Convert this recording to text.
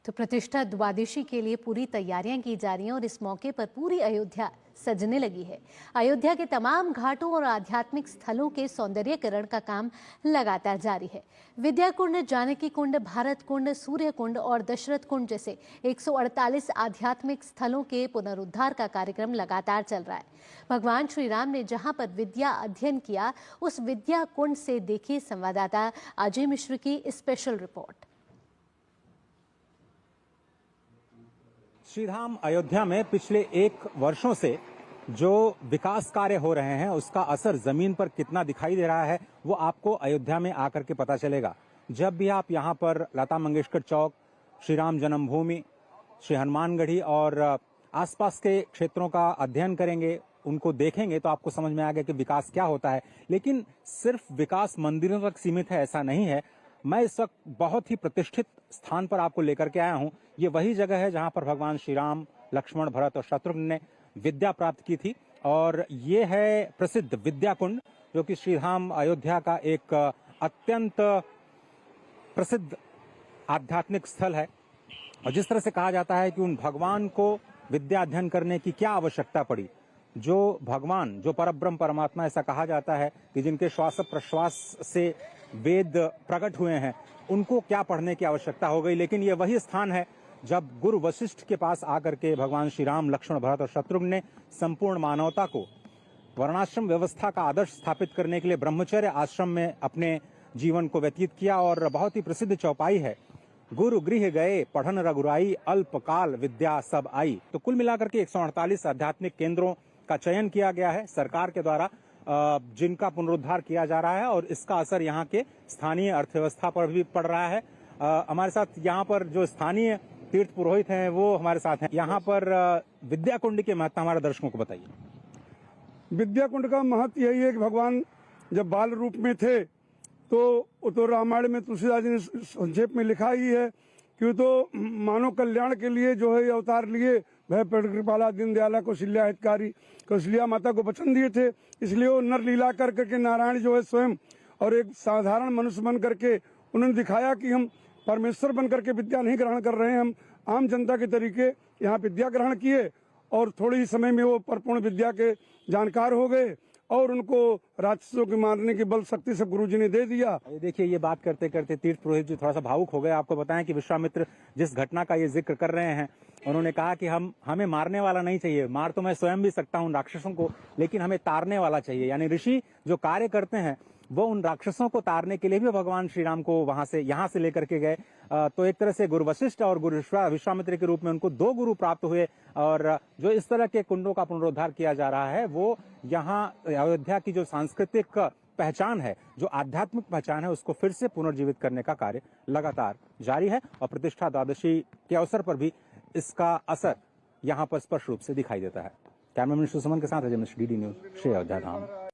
तो प्रतिष्ठा द्वादशी के लिए पूरी तैयारियां की जा रही हैं और इस मौके पर पूरी अयोध्या सजने लगी है। अयोध्या के तमाम घाटों और आध्यात्मिक स्थलों के सौंदर्यीकरण का काम लगातार जारी है। विद्या कुंड, जानकी कुंड, भारत कुंड, सूर्य कुंड और दशरथ कुंड जैसे 148 आध्यात्मिक स्थलों के पुनरुद्धार का कार्यक्रम लगातार चल रहा है। भगवान श्री राम ने जहां पर विद्या अध्ययन किया, उस विद्या कुंड से देखिए संवाददाता अजय मिश्र की स्पेशल रिपोर्ट। श्रीधाम अयोध्या में पिछले 1 वर्षों से जो विकास कार्य हो रहे हैं उसका असर जमीन पर कितना दिखाई दे रहा है वो आपको अयोध्या में आकर के पता चलेगा। जब भी आप यहाँ पर लता मंगेशकर चौक, श्री राम जन्मभूमि, श्री हनुमानगढ़ी और आसपास के क्षेत्रों का अध्ययन करेंगे, उनको देखेंगे तो आपको समझ में आ गया कि विकास क्या होता है। लेकिन सिर्फ विकास मंदिरों तक सीमित है ऐसा नहीं है। मैं इस वक्त बहुत ही प्रतिष्ठित स्थान पर आपको लेकर के आया हूं। ये वही जगह है जहां पर भगवान श्री राम, लक्ष्मण, भरत और शत्रुघ्न ने विद्या प्राप्त की थी और ये है प्रसिद्ध विद्या कुंड, जो कि श्रीधाम अयोध्या का एक अत्यंत प्रसिद्ध आध्यात्मिक स्थल है। और जिस तरह से कहा जाता है कि उन भगवान को विद्या अध्ययन करने की क्या आवश्यकता पड़ी, जो भगवान, जो परब्रह्म परमात्मा, ऐसा कहा जाता है कि जिनके श्वास प्रश्वास से वेद प्रकट हुए हैं, उनको क्या पढ़ने की आवश्यकता हो गई। लेकिन ये वही स्थान है जब गुरु वशिष्ठ के पास आकर के भगवान श्री राम, लक्ष्मण, भरत और शत्रुघ्न ने संपूर्ण मानवता को वर्णाश्रम व्यवस्था का आदर्श स्थापित करने के लिए ब्रह्मचर्य आश्रम में अपने जीवन को व्यतीत किया। और बहुत ही प्रसिद्ध चौपाई है, गुरु गृह गए पढ़न रघुराई, अल्पकाल विद्या सब आई। तो कुल मिलाकर के 148 आध्यात्मिक केंद्रों का चयन किया गया है सरकार के द्वारा, जिनका पुनरुद्धार किया जा रहा है और इसका असर यहाँ के स्थानीय अर्थव्यवस्था पर भी पड़ रहा है। हमारे साथ यहाँ पर जो स्थानीय तीर्थ पुरोहित हैं वो हमारे साथ हैं। यहाँ पर विद्या कुंड के महत्व हमारे दर्शकों को बताइए। विद्या कुंड का महत्व यही है कि भगवान जब बाल रूप में थे तो रामायण में तुलसीदास जी ने संक्षेप में लिखा ही है कि तो मानव कल्याण के लिए जो है अवतार लिए, भय कृपाला दीन दयाला कौशल्या हितकारी, कौशल्या माता को वचन दिए थे। इसलिए वो नर लीला कर करके नारायण जो है स्वयं और एक साधारण मनुष्य बन करके उन्होंने दिखाया कि हम परमेश्वर बन करके विद्या नहीं ग्रहण कर रहे हैं, हम आम जनता के तरीके यहाँ विद्या ग्रहण किए और थोड़े ही समय में वो परिपूर्ण विद्या के जानकार हो गए और उनको राक्षसों के मारने की बल शक्ति सब गुरुजी ने दे दिया। ये देखिए, ये बात करते करते तीर्थ पुरोहित जी थोड़ा सा भावुक हो गए। आपको बताएं कि विश्वामित्र जिस घटना का ये जिक्र कर रहे हैं, उन्होंने कहा कि हमें मारने वाला नहीं चाहिए, मार तो मैं स्वयं भी सकता हूँ राक्षसों को, लेकिन हमें तारने वाला चाहिए। यानी ऋषि जो कार्य करते हैं वो उन राक्षसों को तारने के लिए भी भगवान श्री राम को यहाँ से लेकर के गए। तो एक तरह से गुरु वशिष्ठ और गुरु विश्वामित्र के रूप में उनको 2 गुरु प्राप्त हुए। और जो इस तरह के कुंडों का पुनरुद्धार किया जा रहा है वो यहाँ अयोध्या की जो सांस्कृतिक पहचान है, जो आध्यात्मिक पहचान है, उसको फिर से पुनर्जीवित करने का कार्य लगातार जारी है। और प्रतिष्ठा द्वादशी के अवसर पर भी इसका असर यहाँ पर स्पष्ट रूप से दिखाई देता है। कैमरामैन सुमन के साथ अजय मिश्र, डीडी न्यूज, श्री अयोध्या धाम।